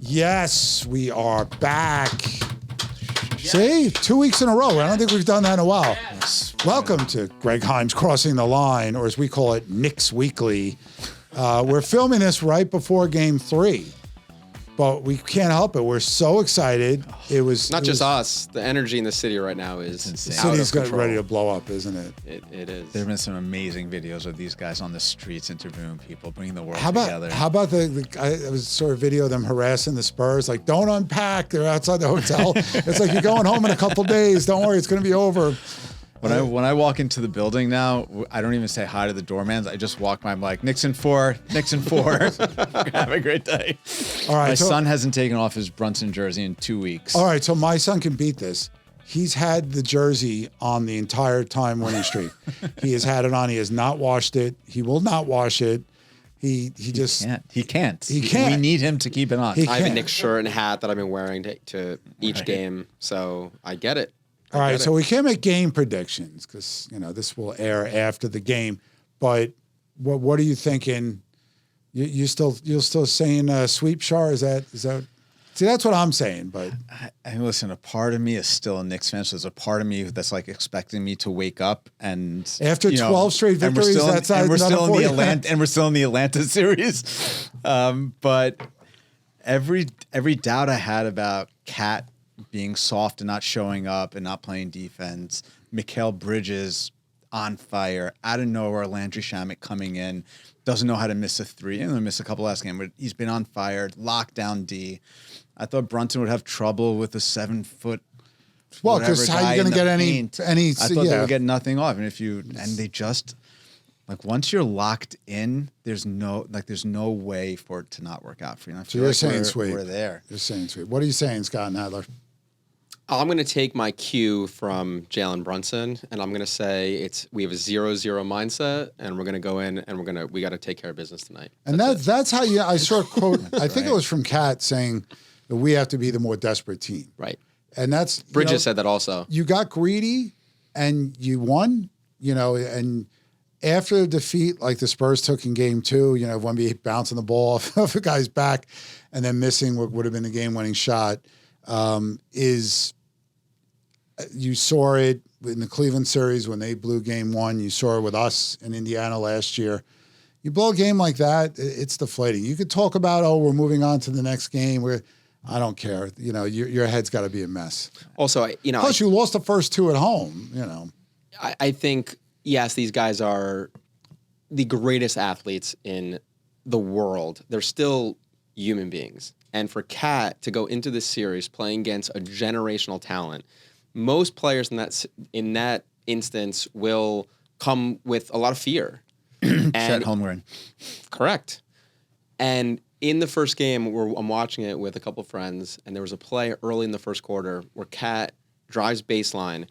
Yes, we are back. See, 2 weeks in a row. I don't think we've done that in a while. Yes. Welcome to Greg Heym's Crossing the Line, or as we call it, Knicks Weekly. We're filming this right before Game 3, but we can't help it. We're so excited. It was us. The energy in the city right now is insane. The city's ready to blow up, isn't it? It is. There have been some amazing videos of these guys on the streets interviewing people, bringing the world together. How about I was sort of video of them harassing the Spurs, like, don't unpack. They're outside the hotel. It's like, you're going home in a couple days. Don't worry, it's going to be over. When I walk into the building now, I don't even say hi to the doormans. I just walk by. I'm like, Knicks in 4, Knicks in 4. Have a great day. All right. My son hasn't taken off his Brunson jersey in 2 weeks. All right, so my son can beat this. He's had the jersey on the entire time winning streak. He has had it on. He has not washed it. He will not wash it. He can't. We need him to keep it on. I have a Knicks shirt and hat that I've been wearing to each game, so I get it. All right, so we can't make game predictions because this will air after the game. But what are you thinking? You're still saying sweep Shar? Is that? See, that's what I'm saying. But I listen. A part of me is still a Knicks fan. So there's a part of me that's like expecting me to wake up and after 12 straight victories, we're still in the Atlanta series. But every doubt I had about Cat being soft and not showing up and not playing defense. Mikal Bridges on fire. Out of nowhere, Landry Shamet coming in. Doesn't know how to miss a three. And missed a couple last game, but he's been on fire. Lockdown D. I thought Brunson would have trouble with a 7 foot. Well, because how are you going to get any? I thought they would get nothing off. And they just, like, once you're locked in, there's no way for it to not work out for you. So you're saying sweet. We're there. You're saying sweet. What are you saying, Scott Nadler? I'm going to take my cue from Jalen Brunson, and I'm going to say we have a 0-0 mindset, and we're going to go in and we got to take care of business tonight. And that's how I saw a quote. I think it was from Kat saying that we have to be the more desperate team. Right. And that's Bridges said that also. You got greedy, and you won. And after the defeat, like the Spurs took in Game 2, Wemby bouncing the ball off a guy's back, and then missing what would have been the game-winning shot. You saw it in the Cleveland series when they blew Game 1. You saw it with us in Indiana last year. You blow a game like that, it's deflating. You could talk about, we're moving on to the next game. I don't care. Your head's got to be a mess. Also, plus you lost the first 2 at home. I think, yes, these guys are the greatest athletes in the world. They're still human beings. And for Cat to go into this series playing against a generational talent, most players in that instance will come with a lot of fear. Set homegrown. Correct. And in the first game, I'm watching it with a couple friends, and there was a play early in the first quarter where Cat drives baseline,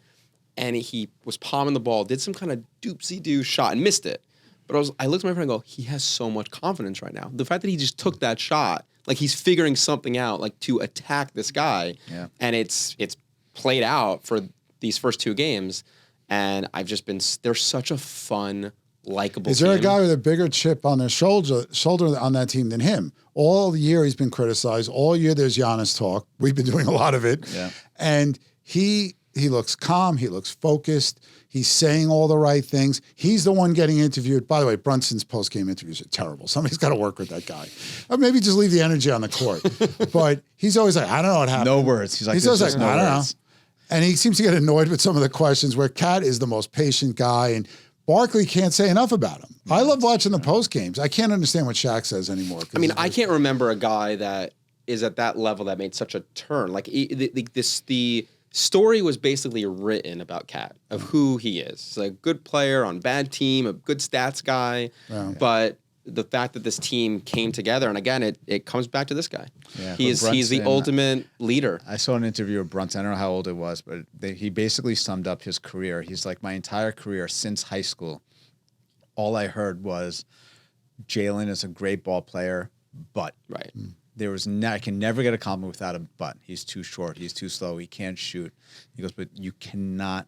and he was palming the ball, did some kind of doopsie-doo shot, and missed it. But I looked at my friend and go, he has so much confidence right now. The fact that he just took that shot, like he's figuring something out, like to attack this guy. Yeah. And it's played out for these first 2 games. And they're such a fun, likable team. Is there a guy with a bigger chip on their shoulder on that team than him? All year he's been criticized. All year there's Giannis talk. We've been doing a lot of it. Yeah. And he looks calm. He looks focused. He's saying all the right things. He's the one getting interviewed. By the way, Brunson's post-game interviews are terrible. Somebody's got to work with that guy. Or maybe just leave the energy on the court. But he's always like, I don't know what happened. No words. He's always like, I don't know. And he seems to get annoyed with some of the questions where Cat is the most patient guy and Barkley can't say enough about him. I love watching the post-games. I can't understand what Shaq says anymore. I can't remember a guy that is at that level that made such a turn. Like the story was basically written about Cat, of who he is. He's a good player on bad team, a good stats guy. Yeah. But the fact that this team came together, and again, it comes back to this guy. Yeah, he's the ultimate leader. I saw an interview of Brunson. I don't know how old it was, but he basically summed up his career. He's like, my entire career since high school, all I heard was Jalen is a great ball player, but. Right. I can never get a compliment without a but. He's too short. He's too slow. He can't shoot. He goes, but you cannot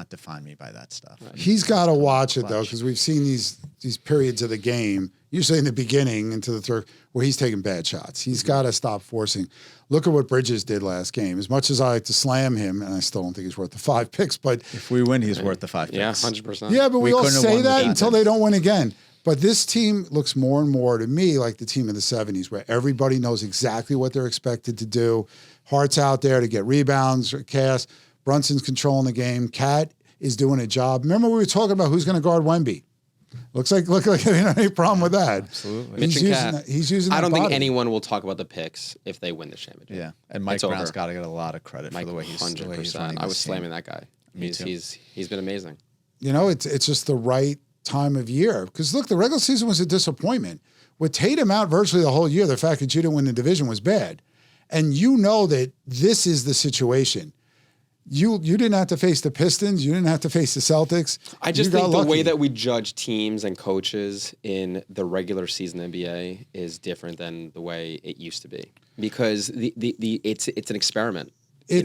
define me by that stuff. Right. He's got to watch it though, because we've seen these periods of the game, usually in the beginning into the third, where he's taking bad shots. He's got to stop forcing. Look at what Bridges did last game. As much as I like to slam him, and I still don't think he's worth the 5 picks, but if we win, he's worth the 5 picks. Yeah, 100%. yeah, but we all couldn't have say won that without until him. they don't win again. But this team looks more and more to me like the team of the 70s, where everybody knows exactly what they're expected to do. Hart's out there to get rebounds or cast. Brunson's controlling the game. Cat is doing a job. Remember we were talking about who's going to guard Wemby. Look like you don't have any problem with that. Absolutely. Mitch and Cat. He's using that I don't think body. anyone will talk about the picks if they win the championship. Yeah, and Mike It's Brown's over. got to get a lot of credit for the way he's 100%. running I was this slamming team. that guy. Me too. He's been amazing. You know, it's just the right time of year. Because look, the regular season was a disappointment. With Tatum out virtually the whole year, the fact that you didn't win the division was bad. And you know that this is the situation. You didn't have to face the Pistons. You didn't have to face the Celtics. I just You think got the way lucky. that we judge teams and coaches in the regular season NBA is different than the way it used to be, because it's an experiment.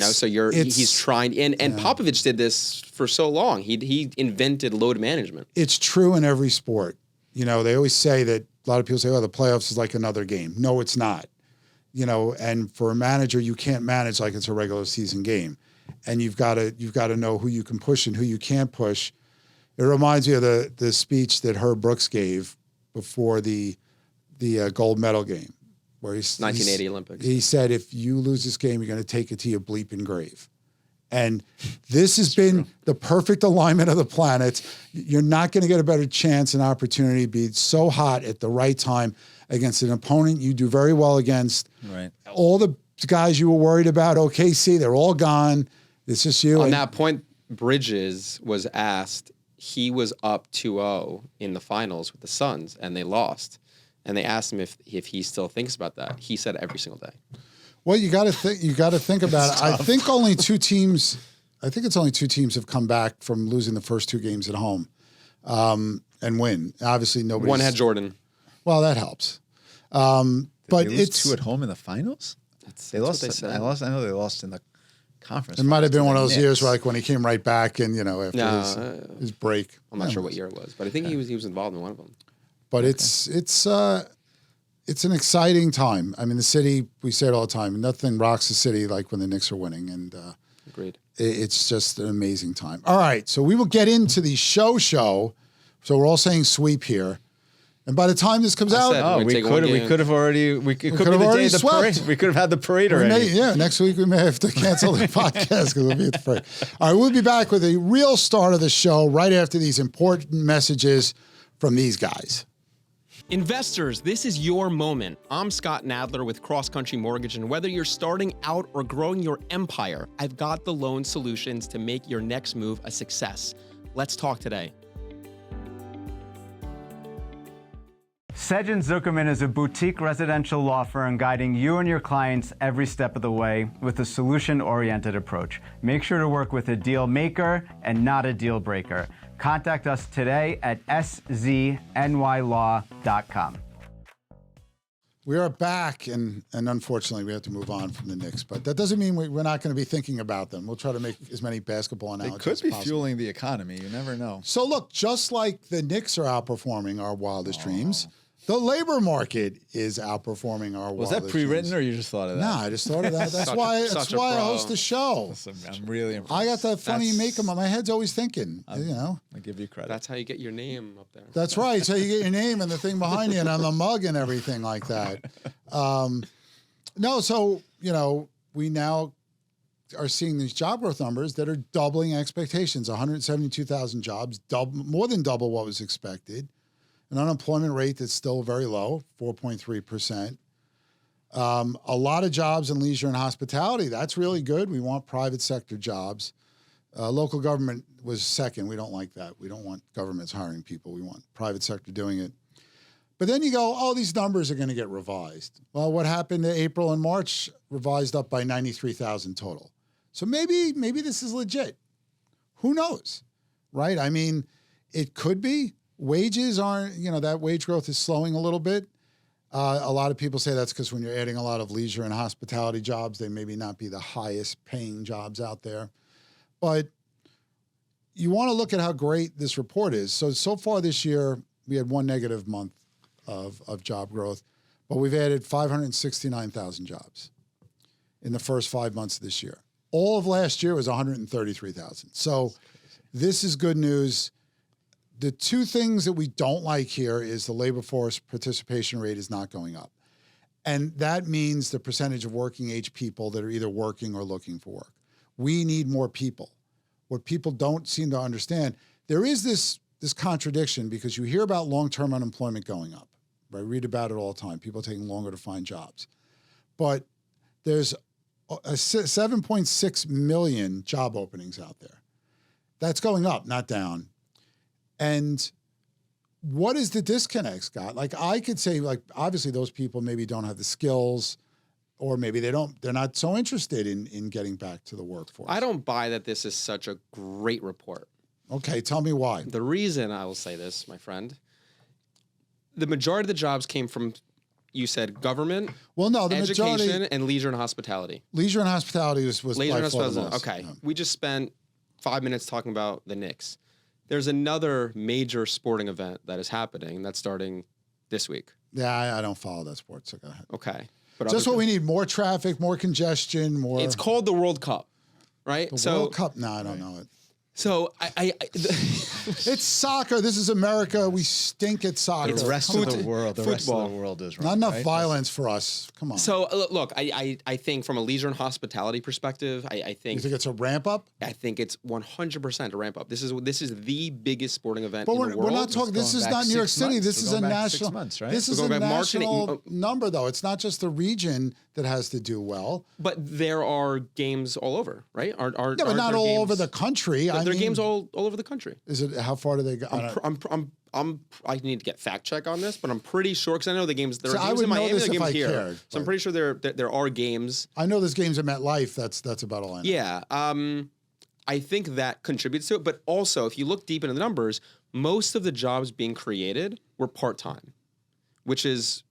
So he's trying, and Popovich did this for so long. He invented load management. It's true in every sport. You know, they always say that a lot of people say, "Oh, the playoffs is like another game." No, it's not. You know, and for a manager, you can't manage like it's a regular season game, and you've got to know who you can push and who you can't push. It reminds me of the speech that Herb Brooks gave before the gold medal game, where 1980 Olympics. He said, "If you lose this game, you're going to take it to your bleeping grave." And this has been the perfect alignment of the planets. You're not going to get a better chance and opportunity to be so hot at the right time against an opponent you do very well against. Right. All the guys you were worried about, OKC, they're all gone. It's just you. On that point, Bridges was asked, he was up 2-0 in the finals with the Suns, and they lost. And they asked him if he still thinks about that. He said every single day. Well, you got to think. You got to think about it. I think it's only 2 teams have come back from losing the first 2 games at home, and win. Obviously, nobody. One had Jordan. Well, that helps. But They lose it's 2 at home in the finals. They lost. what they said. I know they lost in the conference. It might have been finals one of to those the years Knicks. like when he came right back and after his break. I'm not sure what year it was, but I think he was involved in one of them. But it's an exciting time. I mean, the city, we say it all the time, nothing rocks the city like when the Knicks are winning. And Agreed. it's just an amazing time. All right, so we will get into the show. So we're all saying sweep here. And by the time this comes out, said- Oh, We're we take one could game. have already. It could be could the have day already of the swept. parade. We could have had the parade we already. next week we may have to cancel the podcast because we'll be at the parade. All right, we'll be back with a real start of the show right after these important messages from these guys. Investors, this is your moment. I'm Scott Nadler with CrossCountry Mortgage, and whether you're starting out or growing your empire, I've got the loan solutions to make your next move a success. Let's talk today. Sedgh & Zuckerman is a boutique residential law firm guiding you and your clients every step of the way with a solution-oriented approach. Make sure to work with a deal maker and not a deal breaker. Contact us today at sznylaw.com. We are back, and unfortunately, we have to move on from the Knicks. But that doesn't mean we're not going to be thinking about them. We'll try to make as many basketball It analogies could be as possible. fueling the economy. You never know. So look, just like the Knicks are outperforming our wildest dreams, the labor market is outperforming our Was wildest that pre-written dreams. or you just thought of that? No, I just thought of that. That's Such a- why. such That's a why I pro. host the show. Listen, I'm really impressed. I got that funny That's- makeup. My head's always thinking. I give you credit. That's how you get your name up there. That's right. So you get your name and the thing behind you and on the mug and everything like that. No, so, we now are seeing these job growth numbers that are doubling expectations. 172,000 jobs, more than double what was expected. An unemployment rate that's still very low, 4.3%. A lot of jobs in leisure and hospitality. That's really good. We want private sector jobs. Local government was second. We don't like that. We don't want governments hiring people. We want private sector doing it. But then you go, oh, these numbers are going to get revised. Well, what happened in April and March revised up by 93,000 total. So maybe this is legit. Who knows, right? I mean, it could be. Wages aren't, that wage growth is slowing a little bit. A lot of people say that's because when you're adding a lot of leisure and hospitality jobs, they maybe not be the highest paying jobs out there. But you want to look at how great this report is. So far this year, we had one negative month of job growth, but we've added 569,000 jobs in the first 5 months of this year. All of last year was 133,000. So this is good news. The two things that we don't like here is the labor force participation rate is not going up. And that means the percentage of working age people that are either working or looking for work. We need more people. What people don't seem to understand, there is this contradiction because you hear about long-term unemployment going up. I read about it all the time, people taking longer to find jobs. But there's 7.6 million job openings out there. That's going up, not down. And what is the disconnect, Scott? Like I could say, like obviously those people maybe don't have the skills, or maybe they're not so interested in getting back to the workforce. I don't buy that this is such a great report. Okay, tell me why. The reason I will say this, my friend, the majority of the jobs came from, you said, government, well, no, the education, majority, and leisure and hospitality. Leisure and hospitality was Leisure by and far the hospitality. most. Okay, Yeah. we just spent 5 minutes talking about the Knicks. There's another major sporting event that is happening that's starting this week. Yeah, I don't follow that sport, so go ahead. Okay. But Just what we need, more traffic, more congestion, more... It's called the World Cup, right? the World Cup? No, I don't know it. So It's soccer. This is America. We stink at soccer. The rest of the world, the rest football. of the world is Not wrong, enough right? violence for us. Come on. So look, I think from a leisure and hospitality perspective, I you think think it's a ramp up? I think it's 100% a ramp up. This is the biggest sporting event But in the world. we're not talking. This going is back not New York 6 City. months. This We're is a going back 6 national. months, right? This is We're a going back marketing. national number, though. It's not just the region that has to do well. But there are games all over, right? Yeah, but not all over the country. There I are mean, games all over the country. Is it? How far do they go? I need to get fact check on this, but I'm pretty sure because I know the games. There See, are I games would in know Miami, this there are if games I here. cared, So I'm but- pretty sure there are games. I know there's games at MetLife. That's about all I know. Yeah, I think that contributes to it. But also, if you look deep into the numbers, most of the jobs being created were part time, which is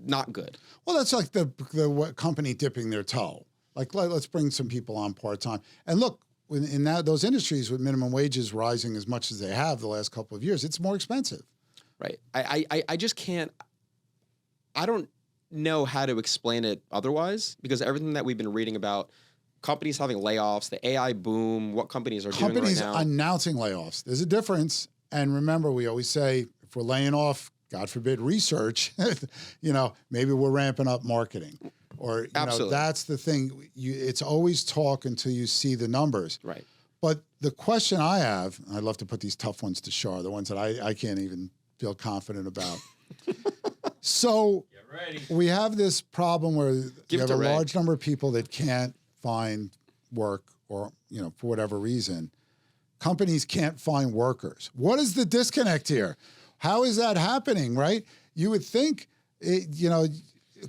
not good. Well, that's like the what company dipping their toe. Like let's bring some people on part time. And look, in those industries with minimum wages rising as much as they have the last couple of years, it's more expensive. Right. I just can't. I don't know how to explain it otherwise because everything that we've been reading about companies having layoffs, the AI boom, what companies are Companies doing right now. announcing layoffs. There's a difference. And remember, we always say if we're laying off, God forbid, research, maybe we're ramping up marketing. Or Absolutely. That's the thing. It's always talk until you see the numbers. Right. But the question I have, and I'd love to put these tough ones to Shar, the ones that I can't even feel confident about. So we have this problem where you have to a Ray. large number of people that can't find work or, for whatever reason. Companies can't find workers. What is the disconnect here? How is that happening, right? You would think,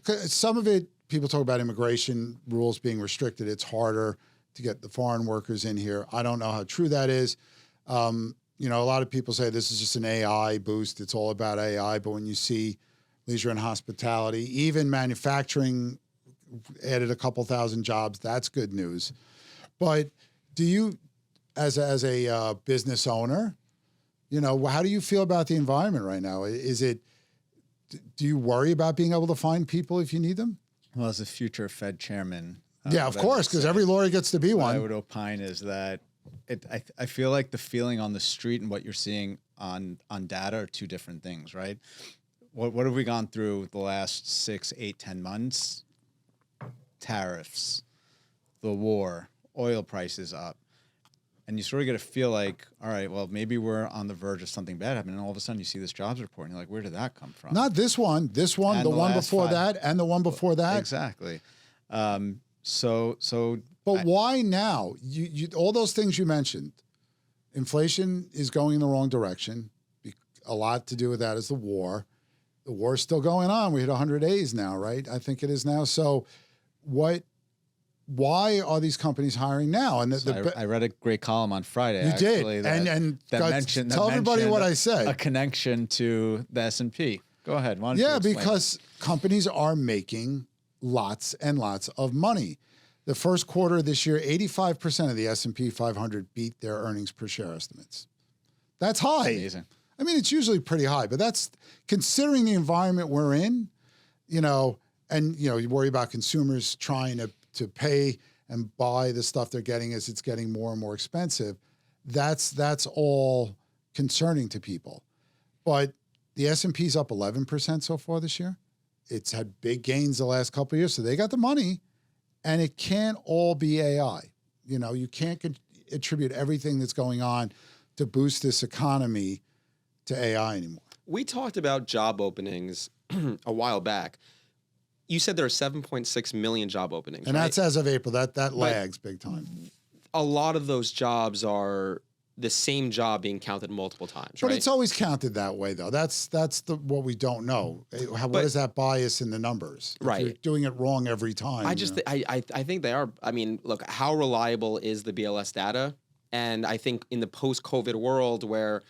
some of it, people talk about immigration rules being restricted. It's harder to get the foreign workers in here. I don't know how true that is. A lot of people say this is just an AI boost. It's all about AI. But when you see leisure and hospitality, even manufacturing added a couple thousand jobs, that's good news. But do you, as a business owner, how do you feel about the environment right now? Do you worry about being able to find people if you need them? Well, as a future Fed chairman, Yeah, of what I course, would because say- every lawyer gets to be what I one. would opine is that I feel like the feeling on the street and what you're seeing on data are two different things, right? What have we gone through the last 6, 8, 10 months? Tariffs, the war, oil prices up. And you sort of get a feel like, all right, well, maybe we're on the verge of something bad happening. And all of a sudden you see this jobs report and you're like, where did that come from? Not this one, And the one last before 5. that, and the one before that. Exactly. So But why now? You all those things you mentioned. Inflation is going in the wrong direction. A lot to do with that is the war. The war is still going on. We hit 100 days now, right? I think it is now. So why are these companies hiring now? And I read a great column on Friday. You actually, did, and that God, mentioned tell everybody mentioned what I said. A connection to the S&P. Go ahead. Why don't you Yeah, explain? because companies are making lots and lots of money. The first quarter of this year, 85% of the S&P 500 beat their earnings per share estimates. That's high. Amazing. I mean, it's usually pretty high, but that's considering the environment we're in, you know, and, you know, you worry about consumers trying to pay and buy the stuff they're getting as it's getting more and more expensive. That's all concerning to people. But the S&P's up 11% so far this year. It's had big gains the last couple of years, so they got the money, and it can't all be AI. You know, you can't attribute everything that's going on to boost this economy to AI anymore. We talked about job openings a while back. You said there are 7.6 million job openings, And right? that's as of April. That lags big time. A lot of those jobs are the same job being counted multiple times, But right? it's always counted that way, though. That's what we don't know. What is that bias in the numbers? If Right. you're doing it wrong every time. I just I think they are. I mean, look, how reliable is the BLS data? And I think in the post-COVID world where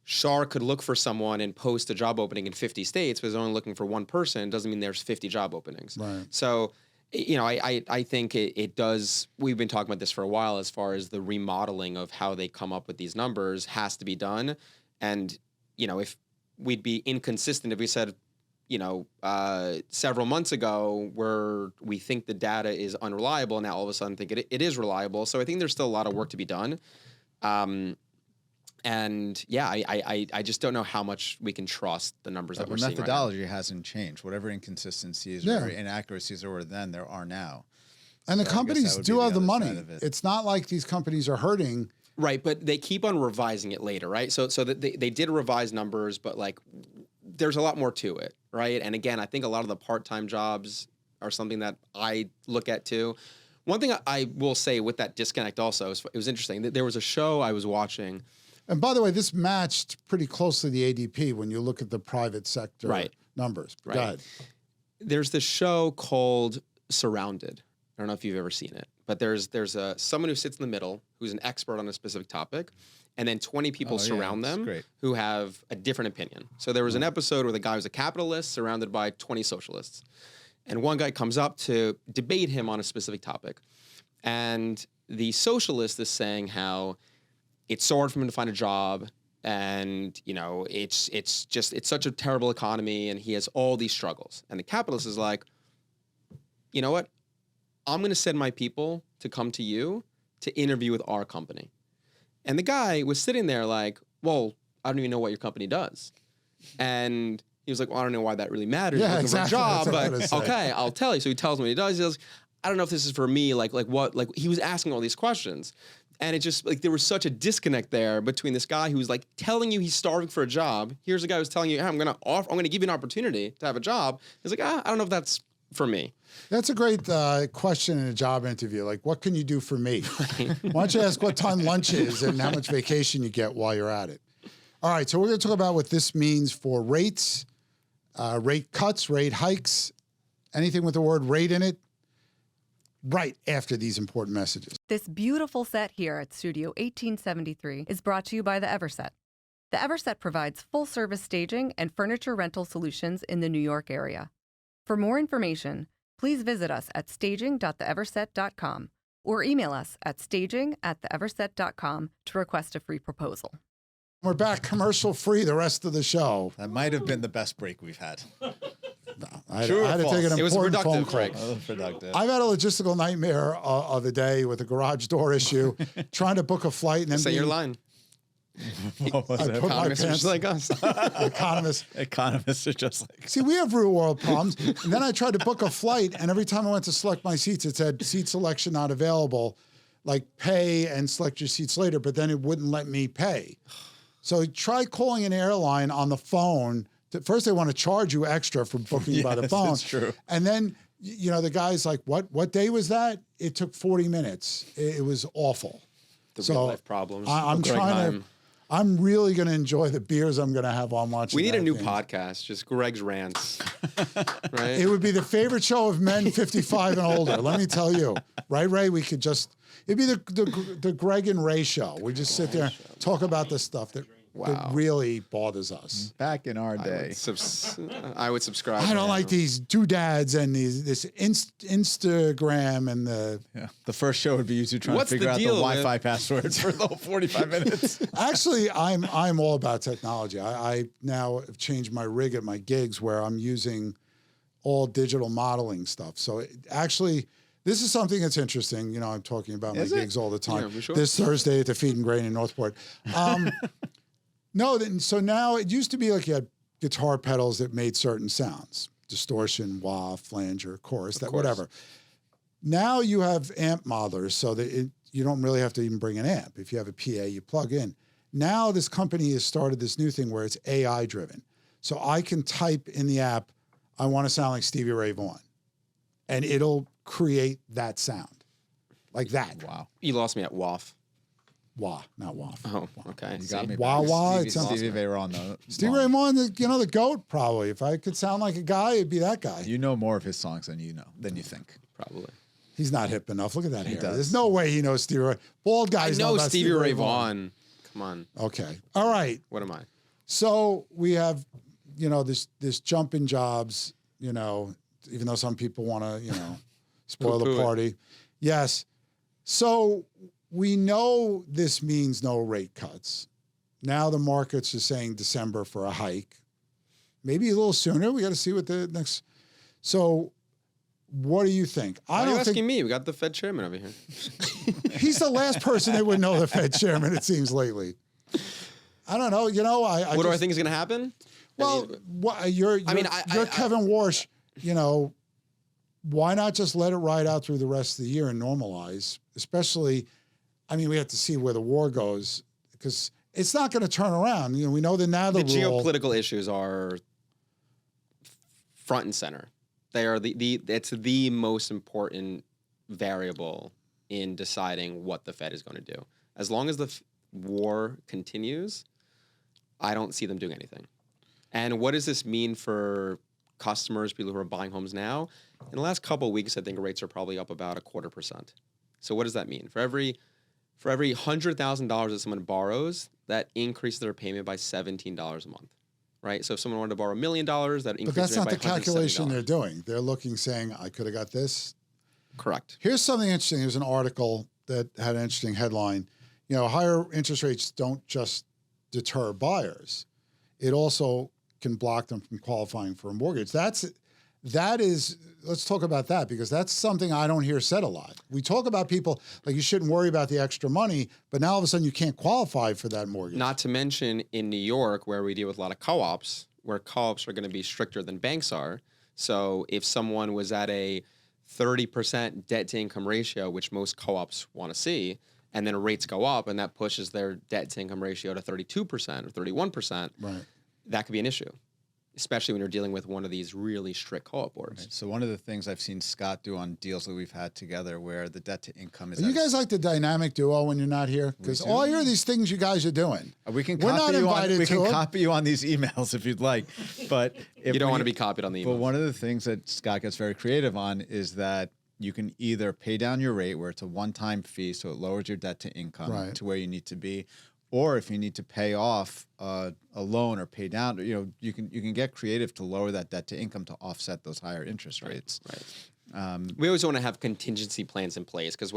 Shar could look for someone and post a job opening in 50 states, but is only looking for one person, doesn't mean there's 50 job openings. Right. So, you know, I think it does. We've been talking about this for a while as far as the remodeling of how they come up with these numbers has to be done. And, you know, if we'd be inconsistent if we said, you know, several months ago where we think the data is unreliable, and now all of a sudden think it is reliable. So I think there's still a lot of work to be done. And yeah, I just don't know how much we can trust the numbers that The we're seeing right now. methodology hasn't changed. Whatever inconsistencies Yeah. or inaccuracies there were then, there are now. and the So I guess companies that would do be have the other money. side of it. It's not like these companies are hurting. Right, but they keep on revising it later, right? So that they did revise numbers, but like there's a lot more to it, right? And again, I think a lot of the part-time jobs are something that I look at too. One thing I will say with that disconnect also, it was interesting. There was a show I was watching. And by the way, this matched pretty closely the ADP when you look at the private sector Right. numbers. Right. Go ahead. There's this show called Surrounded. I don't know if you've ever seen it, but there's someone who sits in the middle who's an expert on a specific topic, and then 20 people Oh, yeah, surround that's them great. who have a different opinion. So there was an episode where the guy was a capitalist surrounded by 20 socialists. And one guy comes up to debate him on a specific topic. And the socialist is saying how it's so hard for him to find a job, and you know it's such a terrible economy, and he has all these struggles. And the capitalist is like, you know what? I'm going to send my people to come to you to interview with our company. And the guy was sitting there like, well, I don't even know what your company does. And he was like, well, I don't know why that really matters. Yeah, You're looking exactly. for a job, That's what I was but gonna say. okay, I'll tell you. So he tells me what he does. He goes, I don't know if this is for me. Like he was asking all these questions. And it just like there was such a disconnect there between this guy who's like telling you he's starving for a job. Here's a guy who's telling you, hey, I'm gonna give you an opportunity to have a job. He's like, I don't know if that's for me. That's a great question in a job interview. Like, what can you do for me? Why don't you ask what time lunch is and how much vacation you get while you're at it? All right, so we're going to talk about what this means for rates, rate cuts, rate hikes, anything with the word rate in it, right after these important messages. This beautiful set here at Studio 1873 is brought to you by the Everset. The Everset provides full-service staging and furniture rental solutions in the New York area. For more information, please visit us at staging.theeverset.com or email us at staging@theeverset.com to request a free proposal. We're back commercial free the rest of the show. That might have been the best break we've had. I True or had to take false? an It was a important phone productive call. break. Oh, productive. I've had a logistical nightmare of the day with a garage door issue, trying to book a flight and then Say your being- line. What was I it? put my Economists are pants just like us. the economist. Economists are just like, See, we have real world problems. And then I tried to book a flight, and every time I went to select my seats, it said seat selection not available, like pay and select your seats later, but then it wouldn't let me pay. So try calling an airline on the phone. First, they want to charge you extra for booking by the Yes, phone. that's true. And then, you know, the guy's like, what day was that? It took 40 minutes. It was awful. The So, real life problems. I'm of Greg trying Heym. to, I'm really going to enjoy the beers I'm going to have on watching. We need a that new game. podcast, just Greg's rants. Right? It would be the favorite show of men 55 and older. Let me tell you, right, Ray? We could just, it'd be the Greg and Ray show. We just sit there and talk about the stuff that, Wow. that really bothers us. Back in our I day. would subscribe. I don't like these doodads and this Instagram and The first show would be you two trying What's to figure the out the deal Wi-Fi passwords for the whole 45 minutes. Actually, I'm all about technology. I now have changed my rig at my gigs where I'm using all digital modeling stuff. So actually, this is something that's interesting. You know, I'm talking about my gigs all the time. Yeah, sure. This Thursday at the Feed and Grain in Northport. So now it used to be like you had guitar pedals that made certain sounds, distortion, wah, flanger, chorus, whatever. Now you have amp modelers so that you don't really have to even bring an amp. If you have a PA, you plug in. Now this company has started this new thing where it's AI driven. So I can type in the app, I want to sound like Stevie Ray Vaughan, and it'll create that sound like that. Wow. You lost me at WAF. Wah, not waff. Oh, okay. You got me. Wah, back. wah, Stevie, it sounds- Stevie Ray Vaughan, though. Stevie Ray Vaughan, the GOAT, probably. If I could sound like a guy, it'd be that guy. You know more of his songs than you think. Probably. He's not hip enough. Look at that hair. does. There's no way he knows Stevie Ray. Bald guys I know about Stevie Ray Vaughan. Come on. Okay. All right. What am I? So we have, this jump in jobs, even though some people want to, spoil the Poo-poo it. party. Yes. So we know this means no rate cuts. Now the markets are saying December for a hike. Maybe a little sooner. We got to see what the next. So what do you think? Why are you asking me? We got the Fed chairman over here. He's the last person that would know the Fed chairman, it seems, lately. I don't know. What do I think is going to happen? Well, you're Kevin Warsh. Why not just let it ride out through the rest of the year and normalize? Especially, we have to see where the war goes because it's not going to turn around. We know the Nadler The rule. geopolitical issues are front and center. They are it's the most important variable in deciding what the Fed is going to do. As long as the war continues, I don't see them doing anything. And what does this mean for customers, people who are buying homes now? In the last couple of weeks, I think rates are probably up about 0.25%. So what does that mean? For every $100,000 that someone borrows, that increases their payment by $17 a month, right? So if someone wanted to borrow $1 million, that increases But that's not by the calculation $170. they're doing. They're looking, saying, I could have got this. Correct. Here's something interesting. There's an article that had an interesting headline. Higher interest rates don't just deter buyers. It also can block them from qualifying for a mortgage. That is, let's talk about that because that's something I don't hear said a lot. We talk about people like you shouldn't worry about the extra money, but now all of a sudden you can't qualify for that mortgage. Not to mention in New York, where we deal with a lot of co-ops, where co-ops are going to be stricter than banks are. So if someone was at a 30% debt to income ratio, which most co-ops want to see, and then rates go up and that pushes their debt to income ratio to 32% or 31%, Right. that could be an issue, especially when you're dealing with one of these really strict co-op boards. So one of the things I've seen Scott do on deals that we've had together where the debt to income is... Are you guys like the dynamic duo when you're not here? Because all I hear are these things you guys are doing. We can We're copy not you invited on, we to can them. copy you on these emails if you'd like, but if You don't when want to be copied on the email. But one of the things that Scott gets very creative on is that you can either pay down your rate where it's a one-time fee, so it lowers your debt to income Right. to where you need to be, or if you need to pay off a loan or pay down, you can get creative to lower that debt to income to offset those higher interest rates. Right. We always want to have contingency plans in place because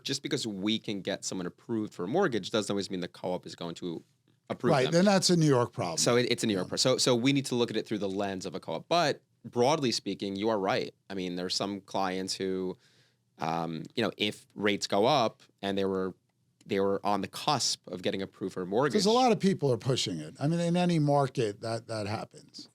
just because we can get someone approved for a mortgage doesn't always mean the co-op is going to approve Right. them. Then that's a New York problem. So it's a New York problem. So we need to look at it through the lens of a co-op. But broadly speaking, you are right. There's some clients who, if rates go up and they were on the cusp of getting approved for a mortgage. Because a lot of people are pushing it. In any market, that happens.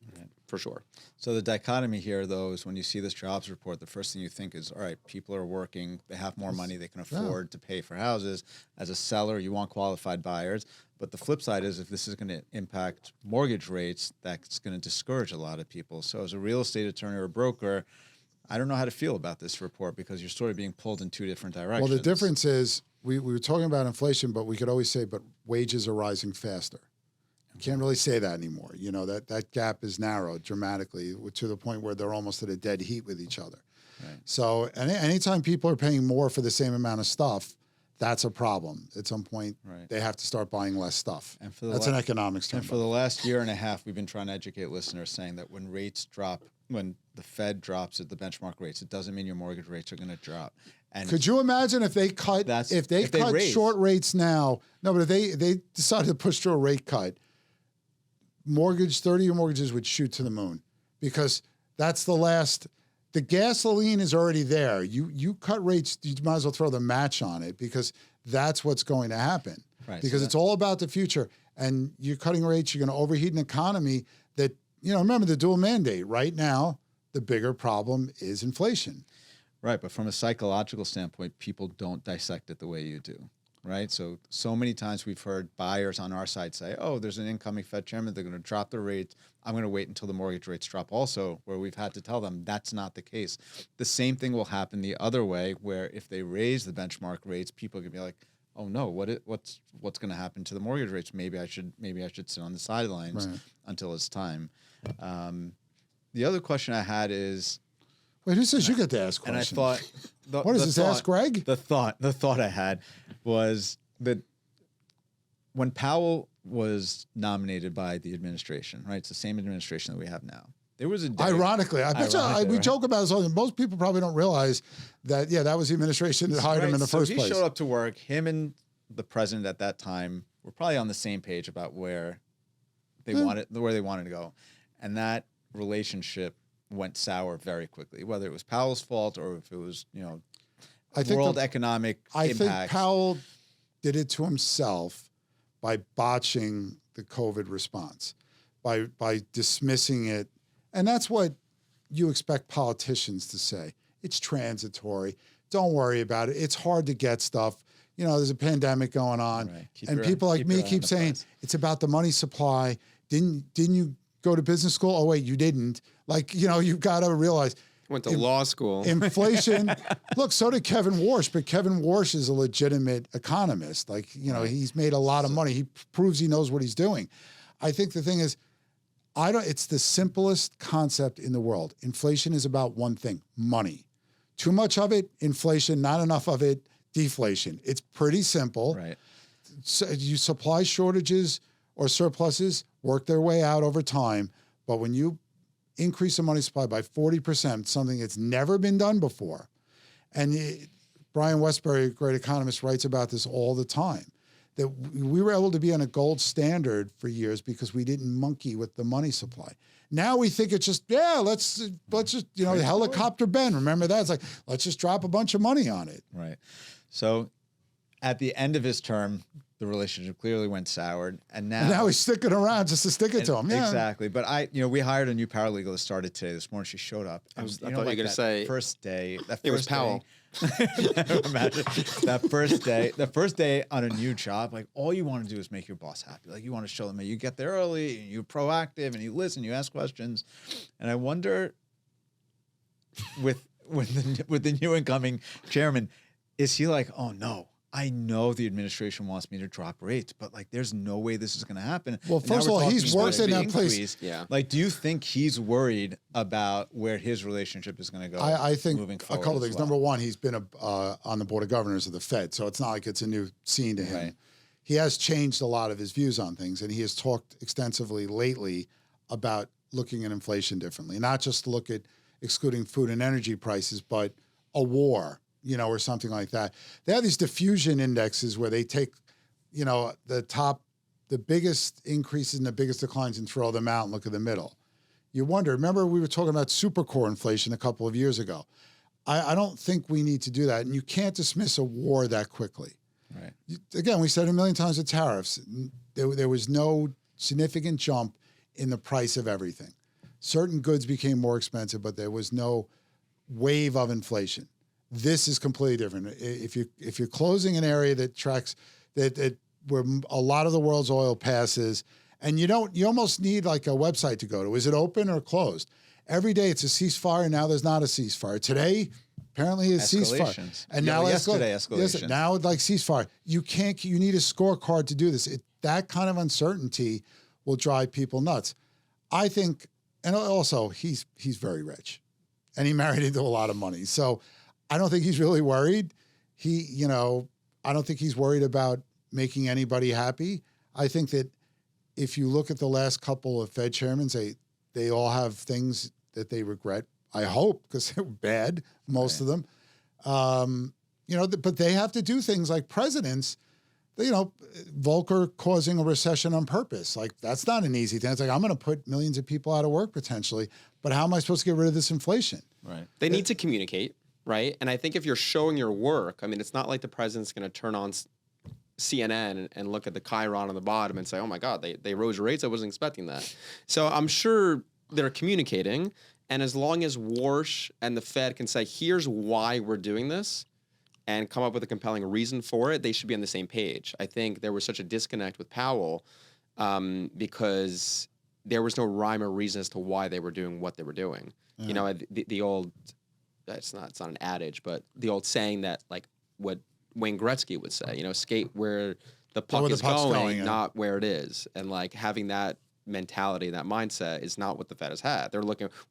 For sure. So the dichotomy here, though, is when you see this jobs report, the first thing you think is, all right, people are working, they have more money, they can afford to pay for houses. As a seller, you want qualified buyers. But the flip side is if this is going to impact mortgage rates, that's going to discourage a lot of people. So as a real estate attorney or a broker, I don't know how to feel about this report because you're sort of being pulled in two different directions. Well, the difference is we were talking about inflation, but we could always say, but wages are rising faster. You can't really say that anymore. That gap is narrowed dramatically to the point where they're almost at a dead heat with each other. Right. So anytime people are paying more for the same amount of stuff, that's a problem. At some point, Right. they have to start buying less stuff. And for the that's an economics term. And for the last year and a half, we've been trying to educate listeners saying that when rates drop, when the Fed drops at the benchmark rates, it doesn't mean your mortgage rates are going to drop. And could you imagine if they cut if they cut raise. short rates now? No, but if they decided to push through a rate cut, 30-year mortgages would shoot to the moon, because that's the last. The gasoline is already there. You cut rates, you might as well throw the match on it, because that's what's going to happen. Right, Because it's all about the future. And you're cutting rates, you're going to overheat an economy that, remember the dual mandate. Right now, the bigger problem is inflation. Right, but from a psychological standpoint, people don't dissect it the way you do, right? So many times we've heard buyers on our side say, oh, there's an incoming Fed chairman, they're going to drop the rates. I'm going to wait until the mortgage rates drop also, where we've had to tell them that's not the case. The same thing will happen the other way, where if they raise the benchmark rates, people can be like, oh no, what's going to happen to the mortgage rates? Maybe I should sit on the sidelines until it's time. The other question I had is, wait, who says you get to ask questions? and I thought, what is this? Ask Greg? The thought I had was that when Powell was nominated by the administration, right? It's the same administration that we have now. There was a day, ironically, I bet we right? joke about this all the time. Most people probably don't realize that. Yeah, that was the administration that hired him in the first place. He showed up to work. Him and the president at that time were probably on the same page about where they wanted to go, and that relationship went sour very quickly. Whether it was Powell's fault or if it was world economic impact. I think Powell did it to himself by botching the COVID response, by dismissing it. And that's what you expect politicians to say. It's transitory. Don't worry about it. It's hard to get stuff. There's a pandemic going on. Right. And people like me keep saying, it's about the money supply. Didn't you go to business school? Oh, wait, you didn't. You've got to realize. Went to law school. Inflation. Look, so did Kevin Warsh, but Kevin Warsh is a legitimate economist. He's made a lot of money. He proves he knows what he's doing. I think the thing is, it's the simplest concept in the world. Inflation is about one thing, money. Too much of it, inflation, not enough of it, deflation. It's pretty simple. Right. So you supply shortages or surpluses work their way out over time. But when you increase the money supply by 40%, something that's never been done before, and Brian Westbury, a great economist, writes about this all the time, that we were able to be on a gold standard for years because we didn't monkey with the money supply. Now we think it's just, let's just, helicopter Ben. Remember that? It's like, let's just drop a bunch of money on it. Right. So at the end of his term, the relationship clearly went sour, and now he's sticking around just to stick it to him. Yeah. Exactly. But we hired a new paralegal that started today. This morning she showed up. I thought you were going to say first day. It was Powell. Imagine that first day on a new job. Like, all you want to do is make your boss happy. Like, you want to show them that you get there early, and you're proactive, and you listen, you ask questions. And I wonder, with the new incoming chairman, is he like, oh no, I know the administration wants me to drop rates, but there's no way this is going to happen. Well, first of all, he's worked in that place. Yeah. Do you think he's worried about where his relationship is going to go? I think moving a forward couple of things. well? Number one, he's been on the board of governors of the Fed, so it's not like it's a new scene to him. Right. He has changed a lot of his views on things, and he has talked extensively lately about looking at inflation differently, not just to look at excluding food and energy prices, but a war, or something like that. They have these diffusion indexes where they take, the biggest increases and the biggest declines and throw them out and look at the middle. You wonder, remember we were talking about supercore inflation a couple of years ago. I don't think we need to do that. And you can't dismiss a war that quickly. Right. Again, we said a million times with tariffs, there was no significant jump in the price of everything. Certain goods became more expensive, but there was no wave of inflation. This is completely different. If you're closing an area that tracks that where a lot of the world's oil passes, and you almost need like a website to go to. Is it open or closed? Every day it's a ceasefire. Now there's not a ceasefire. Today, apparently, it's ceasefire. And now yesterday escalation. Yes, now like ceasefire. You need a scorecard to do this. That kind of uncertainty will drive people nuts. I think, and also he's very rich, and he married into a lot of money. So I don't think he's really worried. I don't think he's worried about making anybody happy. I think that if you look at the last couple of Fed chairmen, they all have things that they regret. I hope, because they're bad, most of them. But they have to do things like presidents. Volcker causing a recession on purpose. Like, that's not an easy thing. It's like, I'm going to put millions of people out of work potentially, but how am I supposed to get rid of this inflation? Right. They need to communicate, right? And I think if you're showing your work, I mean, it's not like the president's going to turn on CNN and look at the chyron on the bottom and say, oh my God, they rose rates. I wasn't expecting that. So I'm sure they're communicating. And as long as Warsh and the Fed can say, here's why we're doing this, and come up with a compelling reason for it, they should be on the same page. I think there was such a disconnect with Powell because there was no rhyme or reason as to why they were doing what they were doing. Yeah. The old, it's not an adage, but the old saying that, like, what Wayne Gretzky would say, skate where the puck is going, not where it is. And like having that mentality, that mindset is not what the Fed has had.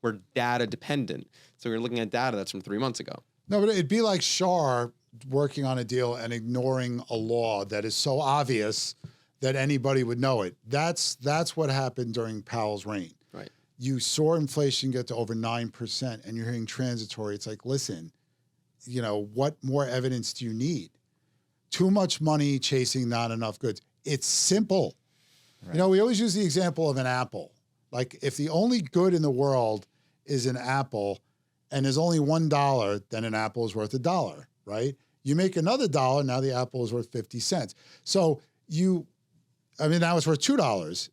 We're data dependent. So we're looking at data that's from 3 months ago. No, but it'd be like Shar working on a deal and ignoring a law that is so obvious that anybody would know it. That's what happened during Powell's reign. Right. You saw inflation get to over 9% and you're hearing transitory. It's like, listen, what more evidence do you need? Too much money chasing not enough goods. It's simple. Right. We always use the example of an apple. Like, if the only good in the world is an apple and there's only $1, then an apple is worth $1, right? You make another $1, now the apple is worth 50 cents. So now it's worth $2.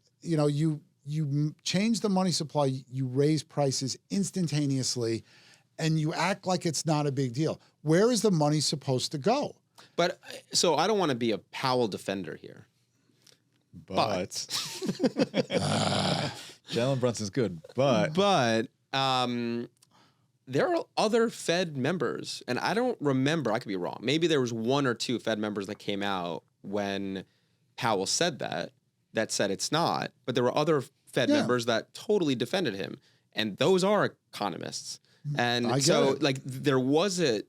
You change the money supply, you raise prices instantaneously, and you act like it's not a big deal. Where is the money supposed to go? But so I don't want to be a Powell defender here. But Jalen Brunson's good. But there are other Fed members, and I don't remember, I could be wrong. Maybe there was 1 or 2 Fed members that came out when Powell said that said it's not, but there were other Fed members that totally defended him. And those are economists. And so there was a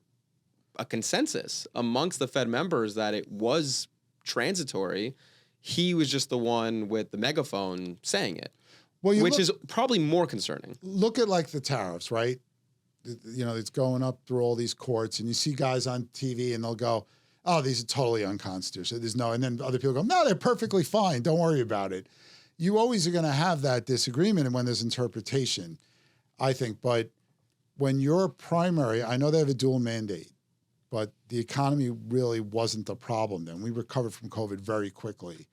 consensus amongst the Fed members that it was transitory. He was just the one with the megaphone saying it, which is probably more concerning. Look at like the tariffs, right? It's going up through all these courts, and you see guys on TV and they'll go, oh, these are totally unconstitutional. And then other people go, no, they're perfectly fine. Don't worry about it. You always are going to have that disagreement when there's interpretation, I think. But when you're primary, I know they have a dual mandate, but the economy really wasn't the problem then. We recovered from COVID very quickly.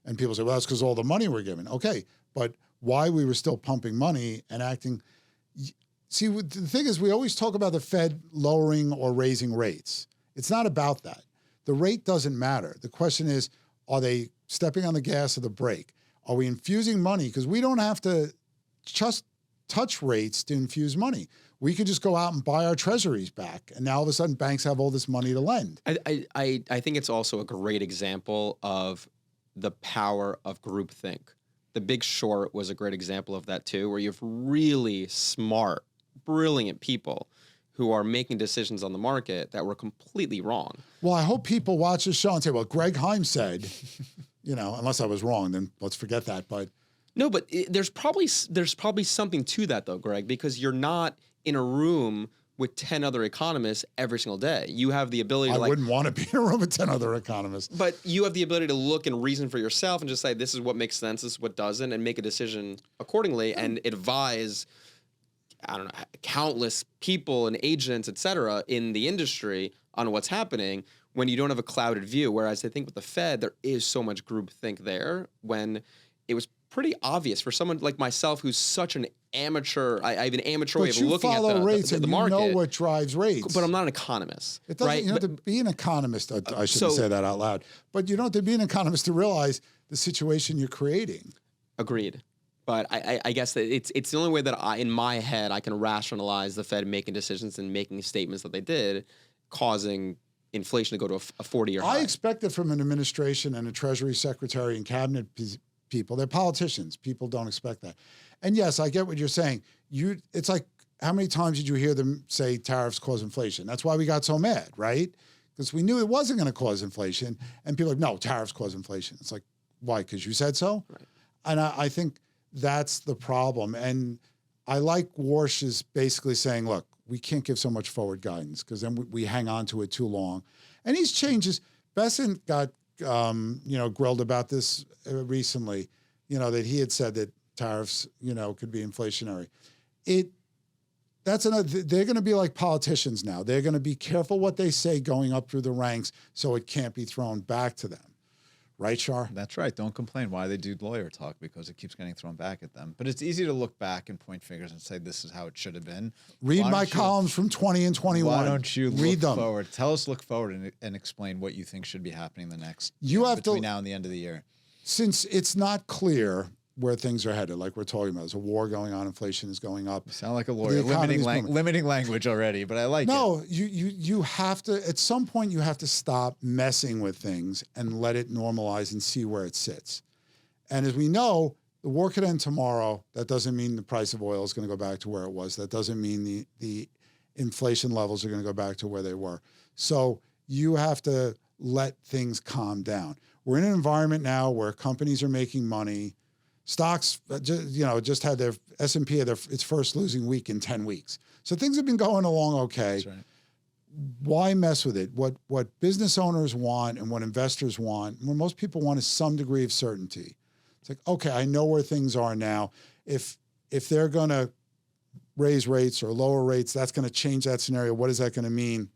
And people say, well, that's because all the money we're given. Okay, but why we were still pumping money and acting. See, the thing is, we always talk about the Fed lowering or raising rates. It's not about that. The rate doesn't matter. The question is, are they stepping on the gas or the brake? Are we infusing money? Because we don't have to just touch rates to infuse money. We could just go out and buy our treasuries back. And now all of a sudden banks have all this money to lend. I think it's also a great example of the power of groupthink. The Big Short was a great example of that too, where you have really smart, brilliant people who are making decisions on the market that were completely wrong. Well, I hope people watch this show and say, well, Greg Heym said, unless I was wrong, then let's forget that. But no, but there's probably something to that though, Greg, because you're not in a room with 10 other economists every single day. You have the ability to I wouldn't want to be in a room with 10 other economists. But you have the ability to look and reason for yourself and just say, this is what makes sense, this is what doesn't, and make a decision accordingly and advise, countless people and agents, et cetera, in the industry on what's happening when you don't have a clouded view. Whereas I think with the Fed, there is so much groupthink there when it was pretty obvious for someone like myself who's such an amateur. I have an amateur way of looking at the rates the market. You know what drives rates. But I'm not an economist. It doesn't, right? You know, to be an economist, I shouldn't say that out loud, but you don't have to be an economist to realize the situation you're creating. Agreed. But I guess that it's the only way that in my head, I can rationalize the Fed making decisions and making statements that they did, causing inflation to go to a 40-year high. I expect it from an administration and a Treasury Secretary and cabinet people. They're politicians. People don't expect that. And yes, I get what you're saying. It's like, how many times did you hear them say tariffs cause inflation? That's why we got so mad, right? because we knew it wasn't going to cause inflation. And people are like, no, tariffs cause inflation. It's like, why? Because you said so? Right. And I think that's the problem. And I like Warsh is basically saying, look, we can't give so much forward guidance because then we hang on to it too long. And these changes, Besson got, grilled about this recently, that he had said that tariffs, could be inflationary. They're going to be like politicians now. They're going to be careful what they say going up through the ranks so it can't be thrown back to them. Right, Shar? That's right. Don't complain why they do lawyer talk because it keeps getting thrown back at them. But it's easy to look back and point fingers and say this is how it should have been. Read my columns from 20 and 21. Why don't you read look them forward? Tell us look forward and explain what you think should be happening the next between now and the end of the year. Since it's not clear where things are headed, like we're talking about. There's a war going on, inflation is going up. You sound like a lawyer, limiting language already, but I like it. No, you have to, at some point you have to stop messing with things and let it normalize and see where it sits. And as we know, the war could end tomorrow. That doesn't mean the price of oil is going to go back to where it was. That doesn't mean the inflation levels are going to go back to where they were. So you have to let things calm down. We're in an environment now where companies are making money. Stocks, just had their S&P had its first losing week in 10 weeks. So things have been going along okay. That's right. Why mess with it? What business owners want and what investors want, what most people want is some degree of certainty. It's like, okay, I know where things are now. If they're going to raise rates or lower rates, that's going to change that scenario. What is that going to mean?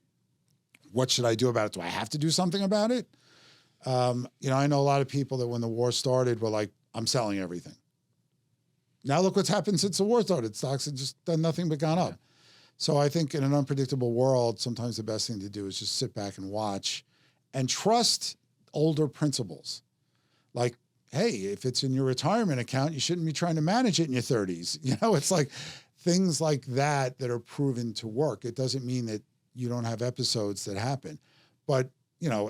What should I do about it? Do I have to do something about it? I know a lot of people that when the war started were like, I'm selling everything. Now look what's happened since the war started. Stocks have just done nothing but gone up. So I think in an unpredictable world, sometimes the best thing to do is just sit back and watch and trust older principles. Like, hey, if it's in your retirement account, you shouldn't be trying to manage it in your 30s. It's like things like that are proven to work. It doesn't mean that you don't have episodes that happen. But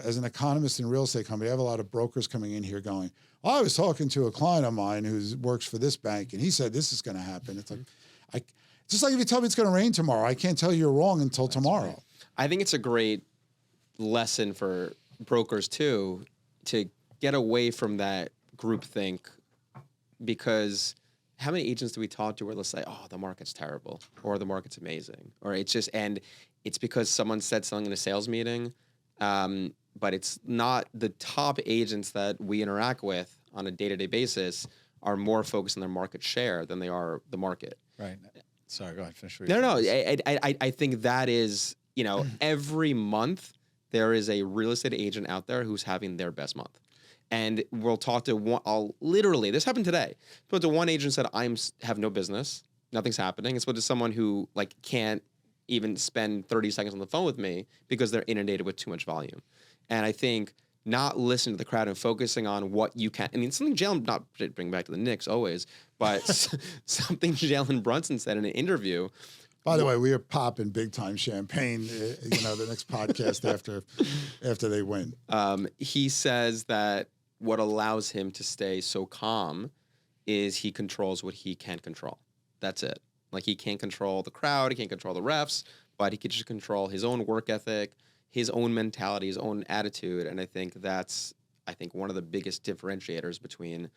as an economist in a real estate company, I have a lot of brokers coming in here going, I was talking to a client of mine who works for this bank, and he said this is going to happen. It's like, just like if you tell me it's going to rain tomorrow, I can't tell you you're wrong until tomorrow. Right. I think it's a great lesson for brokers too, to get away from that groupthink, because how many agents do we talk to where they'll say, oh, the market's terrible or the market's amazing, or and it's because someone said something in a sales meeting. But it's not. The top agents that we interact with on a day-to-day basis are more focused on their market share than they are the market. Right. Sorry, go ahead. Finish. No. I think that is, every month there is a real estate agent out there who's having their best month. And we'll talk to one, this happened today. Spoke to one agent said, I have no business. Nothing's happening. It's spoke to someone who can't even spend 30 seconds on the phone with me because they're inundated with too much volume. And I think not listening to the crowd and focusing on what you can. I mean, something Jalen, not bring back to the Knicks always, but something Jalen Brunson said in an interview. By the way, we are popping big time champagne, the next podcast after they win. He says that what allows him to stay so calm is he controls what he can control. That's it. Like, he can't control the crowd, he can't control the refs, but he can just control his own work ethic, his own mentality, his own attitude. And I think that's, one of the biggest differentiators between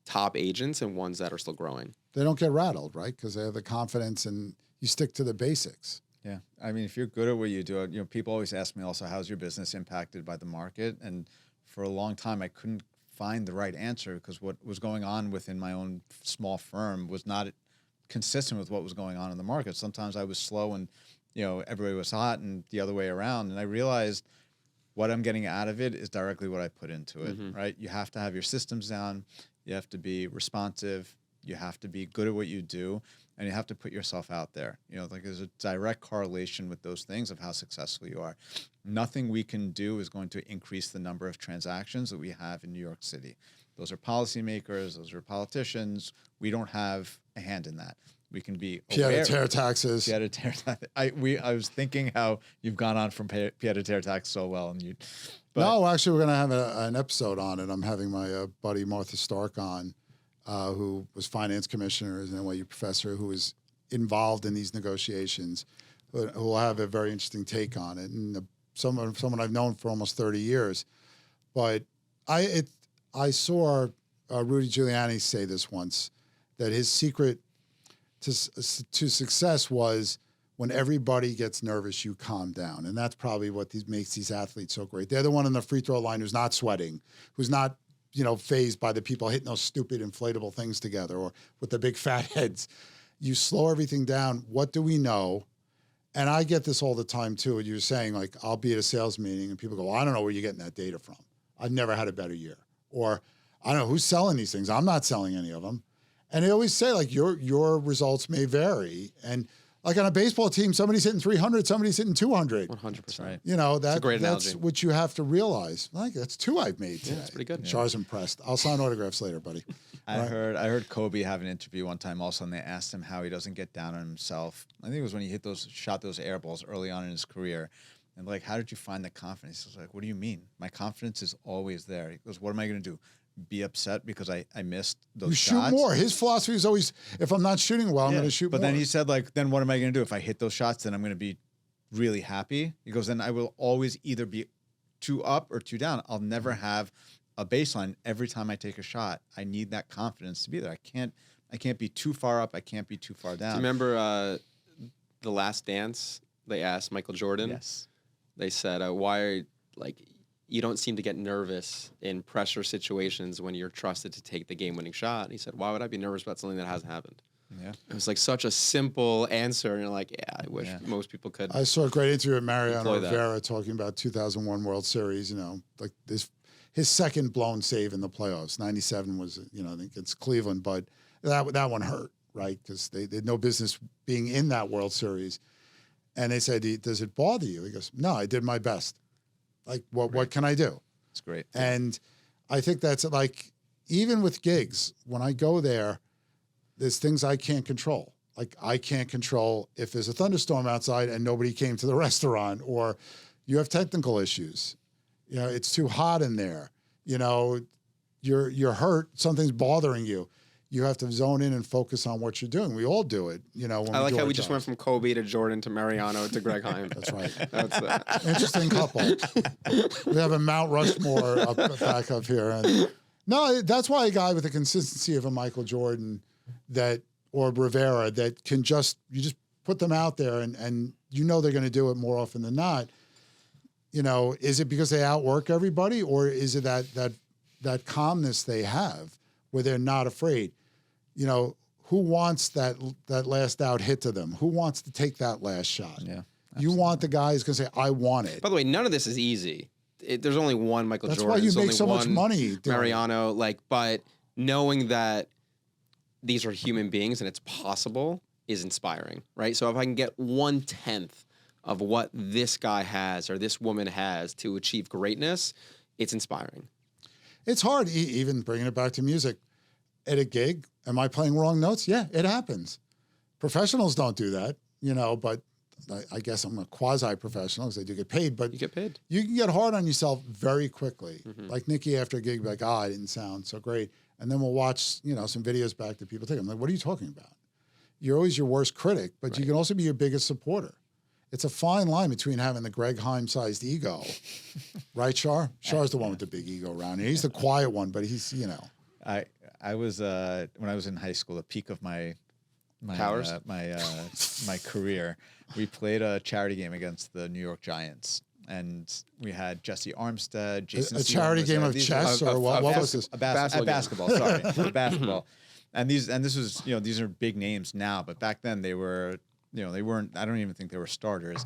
top agents and ones that are still growing. They don't get rattled, right? Because they have the confidence and you stick to the basics. Yeah. I mean, if you're good at what you do, people always ask me also, how's your business impacted by the market? And for a long time, I couldn't find the right answer because what was going on within my own small firm was not consistent with what was going on in the market. Sometimes I was slow and, everybody was hot, and the other way around. And I realized what I'm getting out of it is directly what I put into it, right? You have to have your systems down. You have to be responsive. You have to be good at what you do, and you have to put yourself out there. There's a direct correlation with those things of how successful you are. Nothing we can do is going to increase the number of transactions that we have in New York City. Those are policymakers. Those are politicians. We don't have a hand in that. We can be pied-à-terre taxes. I was thinking how you've gone on from pied-à-terre tax so well, and no, actually, we're going to have an episode on it. I'm having my buddy Martha Stark on, who was finance commissioner, is an NYU professor, who is involved in these negotiations, who will have a very interesting take on it. And someone I've known for almost 30 years. But I saw Rudy Giuliani say this once, that his secret to success was when everybody gets nervous, you calm down. And that's probably what makes these athletes so great. They're the one on the free throw line who's not sweating, who's not, fazed by the people hitting those stupid inflatable things together or with the big fat heads. You slow everything down. What do we know? And I get this all the time too. You're saying, like, I'll be at a sales meeting and people go, well, I don't know where you're getting that data from. I've never had a better year. Or I don't know who's selling these things. I'm not selling any of them. And they always say, like, your results may vary. And like on a baseball team, somebody's hitting 300, somebody's hitting 200. 100%. Right. That's a great that's analogy. what you have to realize. Like, that's 2 I've made today. Yeah, that's pretty good. Char's impressed. I'll sign autographs later, buddy. I heard Kobe have an interview one time also, and they asked him how he doesn't get down on himself. I think it was when he shot those air balls early on in his career. And like, how did you find the confidence? He was like, what do you mean? My confidence is always there. He goes, what am I going to do? Be upset because I missed those shots? Shoot more. His philosophy is always, if I'm not shooting well, I'm going to shoot more. But then he said, like, then what am I going to do? If I hit those shots, then I'm going to be really happy. He goes, then I will always either be 2 up or 2 down. I'll never have a baseline every time I take a shot. I need that confidence to be there. I can't be too far up. I can't be too far down. Do you remember The Last Dance? They asked Michael Jordan. Yes. They said, why are, you don't seem to get nervous in pressure situations when you're trusted to take the game-winning shot. And he said, why would I be nervous about something that hasn't happened? Yeah. It was like such a simple answer. And you're like, yeah, I wish most people could. I saw a great interview with Mariano employ that. Rivera talking about 2001 World Series, like his second blown save in the playoffs. 97 was, I think it's Cleveland, but that one hurt, right? Because they had no business being in that World Series. And they said, does it bother you? He goes, no, I did my best. Like, what can I do? It's great. And I think that's like, even with gigs, when I go there, there's things I can't control. Like, I can't control if there's a thunderstorm outside and nobody came to the restaurant, or you have technical issues. It's too hot in there. You're hurt. Something's bothering you. You have to zone in and focus on what you're doing. We all do it, when I we like do how our we just went jobs. from Kobe to Jordan to Mariano to Greg Heym. That's right. That's Interesting couple. We have a Mount Rushmore back up here. And no, that's why a guy with the consistency of a Michael Jordan or Rivera that can you just put them out there and they're going to do it more often than not. Is it because they outwork everybody, or is it that calmness they have where they're not afraid? Who wants that last out hit to them? Who wants to take that last shot? Yeah. You want the guy who's going to say, I want it. By the way, none of this is easy. There's only one Michael That's Jordan. why you There's make only so much one money doing it. Mariano, but knowing that these are human beings and it's possible is inspiring, right? So if I can get 1/10 of what this guy has or this woman has to achieve greatness, it's inspiring. It's hard, even bringing it back to music. At a gig, am I playing wrong notes? Yeah, it happens. Professionals don't do that, but I guess I'm a quasi-professional because I do get paid. But You get paid. You can get hard on yourself very quickly. Mm-hmm. Like Nikki after a gig, be like, I didn't sound so great. And then we'll watch, some videos back that people take. I'm like, what are you talking about? You're always your worst critic, but you can also be your biggest supporter. It's a fine line between having the Greg Heim-sized ego, right, Shar? Shar's the one with the big ego around here. He's the quiet one, but he's, I was when I was in high school, the peak of my Powers? My career. We played a charity game against the New York Giants, and we had Jesse Armstead, Jason. A Seaman charity was game there. of These chess are- or what was this? Basketball. Sorry, basketball. And this was these are big names now, but back then they were they weren't. I don't even think they were starters.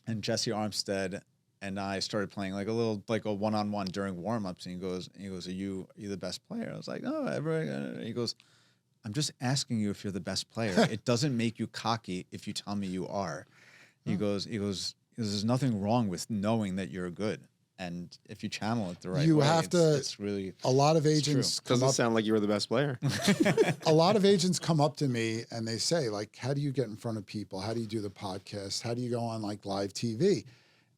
And Jesse Armstead and I started playing like a one-on-one during warm-ups, and he goes, are you the best player? I was like, no, everybody. He goes, I'm just asking you if you're the best player. It doesn't make you cocky if you tell me you are. He goes, there's nothing wrong with knowing that you're good. And if you channel it the right You way, have to. it's really, A lot of agents come Doesn't up. sound like you were the best player. A lot of agents come up to me and they say, like, how do you get in front of people? How do you do the podcast? How do you go on like live TV?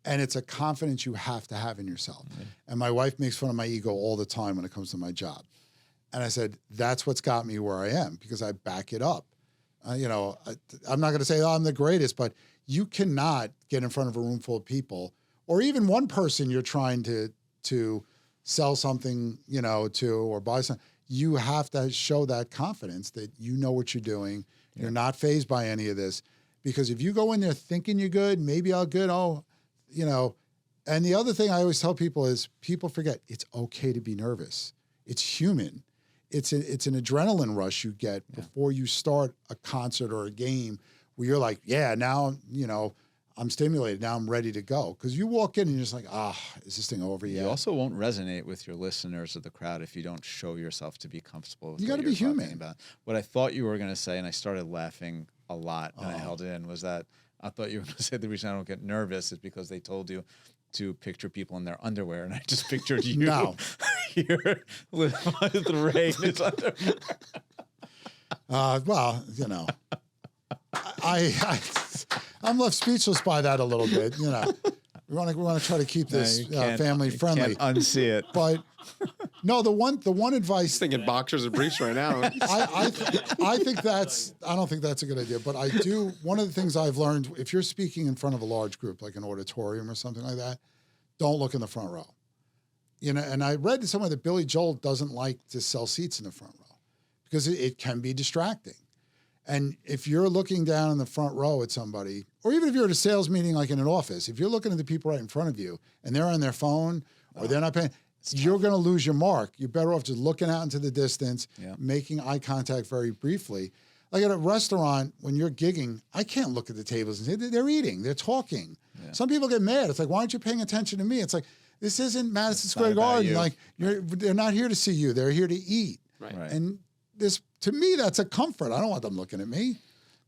And it's a confidence you have to have in yourself. Mm-hmm. And my wife makes fun of my ego all the time when it comes to my job. And I said, that's what's got me where I am because I back it up. I'm not going to say, I'm the greatest, but you cannot get in front of a room full of people or even one person you're trying to sell something, to, or buy something, you have to show that confidence that you know what you're doing. You're not fazed by any of this. Because if you go in there thinking you're good, maybe I'll good, and the other thing I always tell people is people forget it's okay to be nervous. It's human. It's an adrenaline rush you get before you start a concert or a game where you're like, yeah, now, I'm stimulated. Now I'm ready to go. Because you walk in and you're just like, is this thing over yet? You also won't resonate with your listeners or the crowd if you don't show yourself to be comfortable with You what got to be you're talking human. about. What I thought you were going to say, and I started laughing a lot and I held it in, was that I thought you were going to say the reason I don't get nervous is because they told you to picture people in their underwear, and I just pictured you No. here with the rain. It's underwear. I'm left speechless by that a little bit. We want to try to keep this You can't- family you friendly. Can't unsee it. But no, the one advice Thinking boxers and briefs right now. I think I don't think that's a good idea. But I do. One of the things I've learned, if you're speaking in front of a large group, like an auditorium or something like that, don't look in the front row. And I read somewhere that Billy Joel doesn't like to sell seats in the front row because it can be distracting. And if you're looking down in the front row at somebody, or even if you're at a sales meeting like in an office, if you're looking at the people right in front of you and they're on their phone or they're not paying, you're going to lose your mark. You're better off just looking out into the distance, making eye contact very briefly. Like at a restaurant, when you're gigging, I can't look at the tables and say, they're eating, they're talking. Yeah. Some people get mad. It's like, why aren't you paying attention to me? It's like, this isn't Madison Square Garden. Like, they're not here to see you. They're here to eat. Right. And this, to me, that's a comfort. I don't want them looking at me.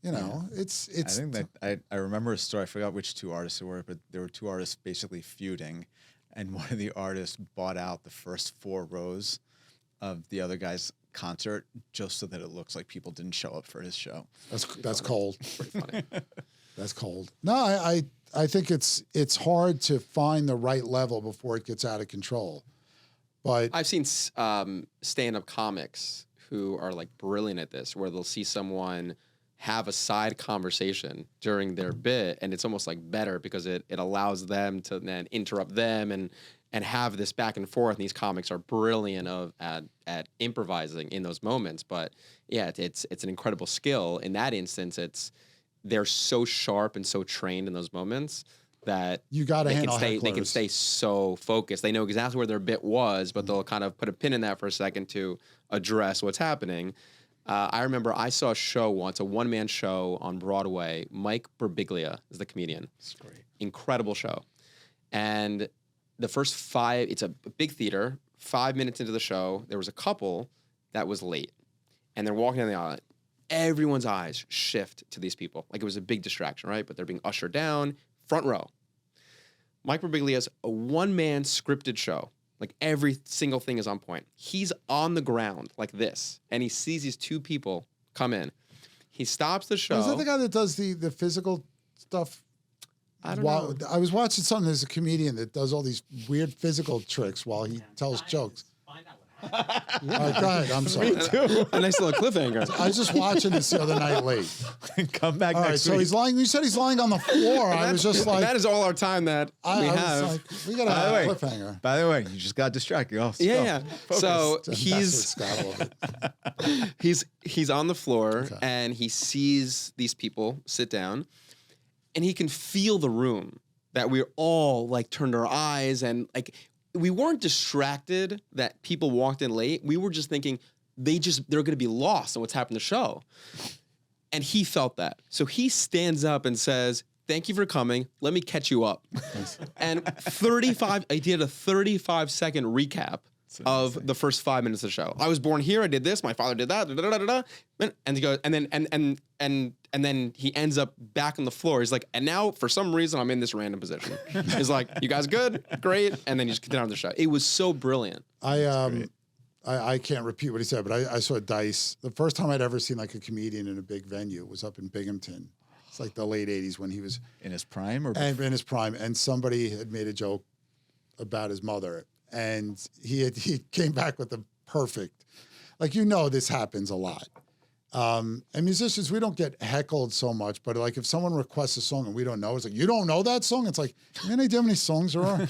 It's. I think that I remember a story. I forgot which two artists it were, but there were two artists basically feuding, and one of the artists bought out the first 4 rows of the other guy's concert just so that it looks like people didn't show up for his show. That's cold. Pretty funny. That's cold. No, I think it's hard to find the right level before it gets out of control. But I've seen stand-up comics who are like brilliant at this, where they'll see someone have a side conversation during their bit, and it's almost like better because it allows them to then interrupt them and have this back and forth. And these comics are brilliant at improvising in those moments. But yeah, it's an incredible skill. In that instance, they're so sharp and so trained in those moments that you got to handle they can hecklers. stay so focused. They know exactly where their bit was, but they'll kind of put a pin in that for a second to address what's happening. I remember I saw a show once, a one-man show on Broadway. Mike Birbiglia is the comedian. It's great. Incredible show. And the first 5, it's a big theater, 5 minutes into the show, there was a couple that was late. And they're walking down the aisle. Everyone's eyes shift to these people. Like it was a big distraction, right? But they're being ushered down, front row. Mike Birbiglia has a one-man scripted show. Like every single thing is on point. He's on the ground like this, and he sees these 2 people come in. He stops the show. Is that the guy that does the physical stuff? I don't know. I was watching something. There's a comedian that does all these weird physical tricks while he tells jokes. All right, go ahead. I'm sorry. A nice little cliffhanger. I was just watching this the other night late. Come back All right, next so week. he's lying. You said he's lying on the floor. I was just like, that is all our time that we have. was like, we got to have a cliffhanger. By the way, you just got distracted. Oh, Yeah. focus. So That's he's what Scott will do. he's on the floor and he sees these people sit down, and he can feel the room that we're all like turned our eyes, and like we weren't distracted that people walked in late. We were just thinking they're going to be lost in what's happened to the show. And he felt that. So he stands up and says, "Thank you for coming. Let me catch you up." And I did a 35-second recap of the first 5 minutes of the show. I was born here. I did this. My father did that. Da, da, da, da, da. And he goes, and then he ends up back on the floor. He's like, and now for some reason I'm in this random position. He's like, "You guys good? Great." And then he just continued on the show. It was so brilliant. I can't repeat what he said, but I saw Dice. The first time I'd ever seen like a comedian in a big venue was up in Binghamton. It's like the late 80s when he was in his prime, in his prime, and somebody had made a joke about his mother, and he came back with the perfect, like, this happens a lot. And musicians, we don't get heckled so much, but like if someone requests a song and we don't know, it's like, you don't know that song? It's like, any idea how many songs there are?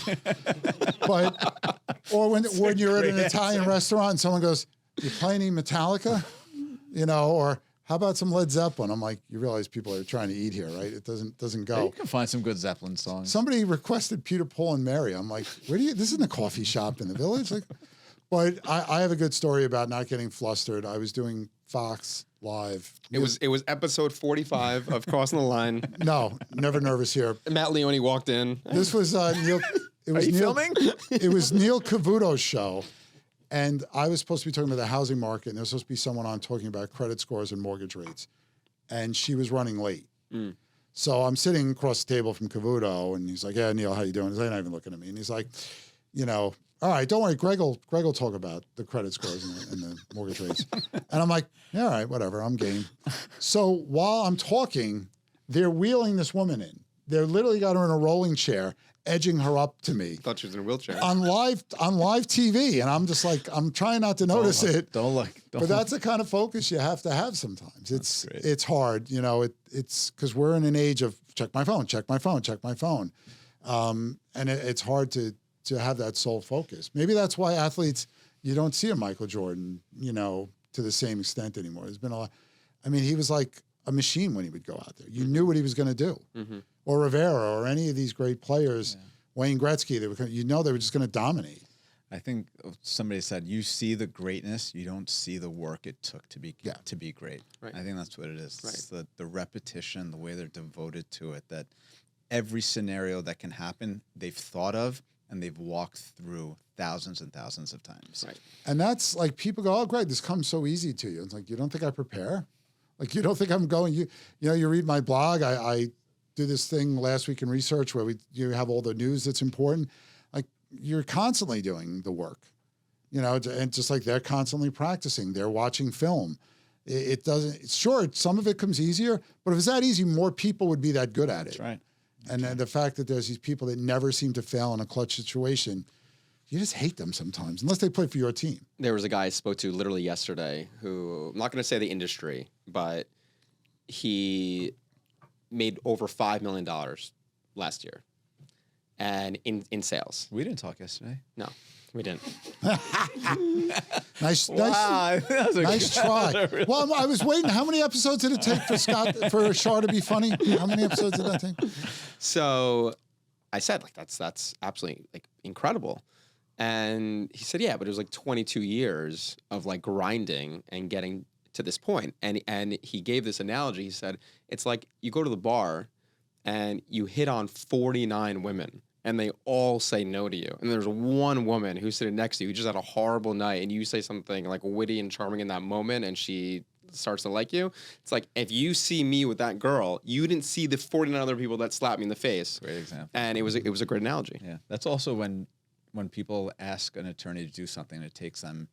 Or when you're at an Italian restaurant and someone goes, you play any Metallica? Or how about some Led Zeppelin? I'm like, you realize people are trying to eat here, right? It doesn't go. Yeah, you can find some good Zeppelin songs. Somebody requested Peter, Paul, and Mary. I'm like, this isn't a coffee shop in the village. Like, but I have a good story about not getting flustered. I was doing Fox Live. It was episode 45 of Crossing the Line. No, never nervous here. Matt Leone walked in. This was Neil. It was Are you Neil, filming? It was Neil Cavuto's show. And I was supposed to be talking about the housing market, and there was supposed to be someone on talking about credit scores and mortgage rates. And she was running late. So I'm sitting across the table from Cavuto, and he's like, yeah, Neil, how you doing? He's not even looking at me. And he's like, all right, don't worry, Greg will talk about the credit scores and the mortgage rates. And I'm like, yeah, all right, whatever, I'm game. So while I'm talking, they're wheeling this woman in. They're literally got her in a rolling chair, edging her up to me. Thought she was in a wheelchair. On live TV. And I'm just like, I'm trying not to notice it. Don't look. But that's the kind of focus you have to have sometimes. It's hard, it's because we're in an age of check my phone. And it's hard to have that sole focus. Maybe that's why athletes, you don't see a Michael Jordan, to the same extent anymore. There's been a lot. I mean, he was like a machine when he would go out there. You knew what he was going to do. Mm-hmm. Or Rivera or any of these great players, Wayne Gretzky, they were just going to dominate. I think somebody said, you see the greatness, you don't see the work it took to be great. Right. I think that's what it is. Right. It's the repetition, the way they're devoted to it, that every scenario that can happen, they've thought of and they've walked through thousands and thousands of times. Right. And that's like people go, oh, Greg, this comes so easy to you. It's like, you don't think I prepare? Like, you don't think I'm going, you read my blog, I do this thing last week in research where you have all the news that's important. Like, you're constantly doing the work, and just like they're constantly practicing, they're watching film. It doesn't, sure, some of it comes easier, but if it's that easy, more people would be that good at it. That's right. And then the fact that there's these people that never seem to fail in a clutch situation, you just hate them sometimes, unless they play for your team. There was a guy I spoke to literally yesterday who, I'm not going to say the industry, but he made over $5 million last year, and in sales. We didn't talk yesterday. No, we didn't. Nice try. Well, I was waiting. How many episodes did it take for Shah to be funny? How many episodes did that take? So I said, that's absolutely incredible. And he said, yeah, but it was 22 years of grinding and getting to this point. And he gave this analogy. He said, it's like you go to the bar and you hit on 49 women and they all say no to you. And there's one woman who's sitting next to you who just had a horrible night and you say something witty and charming in that moment and she starts to like you. It's like, if you see me with that girl, you didn't see the 49 other people that slapped me in the face. Great example. And it was a great analogy. Yeah. That's also when people ask an attorney to do something and it takes them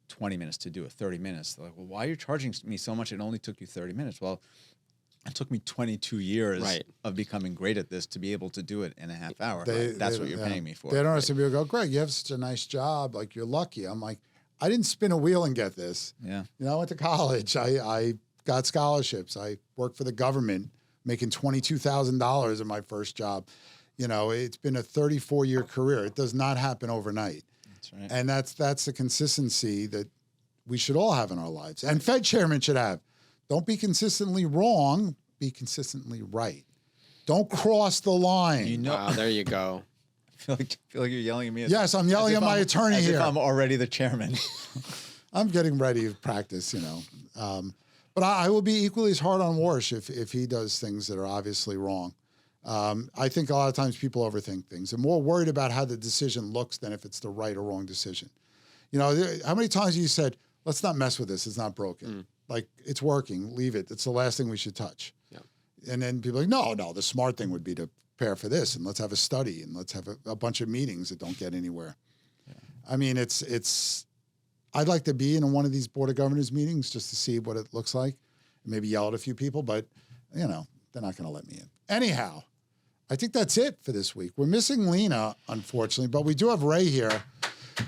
20 minutes to do it, 30 minutes. They're like, well, why are you charging me so much? It only took you 30 minutes. Well, it took me 22 years of becoming great at this to be able to do it in a half hour. That's what you're paying me for. They don't understand. People go, Greg, you have such a nice job. Like, you're lucky. I'm like, I didn't spin a wheel and get this. Yeah. I went to college. I got scholarships. I worked for the government, making $22,000 in my first job. It's been a 34-year career. It does not happen overnight. That's right. And that's the consistency that we should all have in our lives. And Fed chairman should have. Don't be consistently wrong. Be consistently right. Don't cross the line. Wow, there you go. I feel like you're yelling at me. Yes, I'm yelling at my attorney here. If I'm already the chairman. I'm getting ready to practice, But I will be equally as hard on Warsh if he does things that are obviously wrong. I think a lot of times people overthink things. They're more worried about how the decision looks than if it's the right or wrong decision. How many times have you said, let's not mess with this, it's not broken. It's working, leave it. It's the last thing we should touch. Yeah. And then people are like, no, the smart thing would be to prepare for this and let's have a study and let's have a bunch of meetings that don't get anywhere. Yeah. I mean, I'd like to be in one of these Board of Governors meetings just to see what it looks like and maybe yell at a few people, but, they're not going to let me in. Anyhow, I think that's it for this week. We're missing Lena, unfortunately, but we do have Ray here.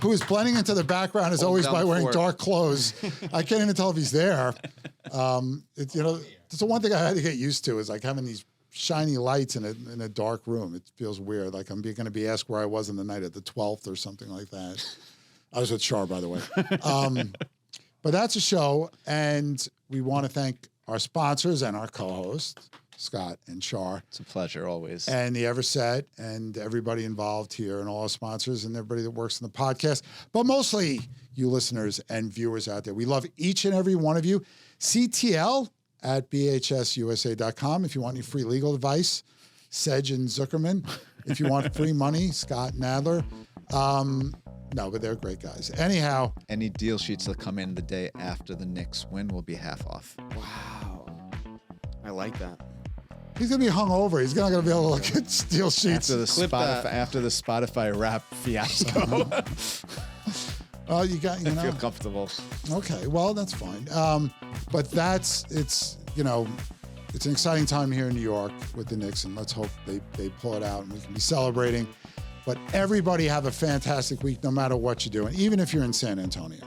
who is blending into the background as always by wearing Ford. dark clothes. I can't even tell if he's there. It's the one thing I had to get used to is like having these shiny lights in a dark room. It feels weird. Like I'm going to be asked where I was in the night at the 12th or something like that. I was with Shar, by the way. But that's a show, and we want to thank our sponsors and our co-hosts, Scott and Shar. It's a pleasure always. And the Everset and everybody involved here and all our sponsors and everybody that works in the podcast, but mostly you listeners and viewers out there. We love each and every one of you. CTL at bhsusa.com if you want any free legal advice. Sedgh and Zuckerman. If you want free money, Scott Nadler. No, but they're great guys. Anyhow. Any deal sheets that come in the day after the Knicks win will be half off. Wow. I like that. He's going to be hungover. He's not going to be able to look at steel sheets. After the Spotify rap fiasco. Oh, you feel comfortable. Okay, well, that's fine. But it's an exciting time here in New York with the Knicks, and let's hope they pull it out and we can be celebrating. But everybody have a fantastic week, no matter what you're doing, even if you're in San Antonio.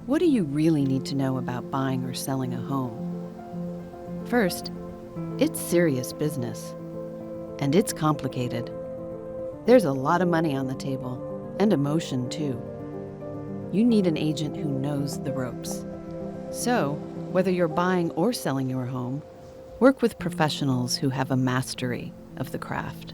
What do you really need to know about buying or selling a home? First, it's serious business. And it's complicated. There's a lot of money on the table, and emotion too. You need an agent who knows the ropes. So, whether you're buying or selling your home, work with professionals who have a mastery of the craft.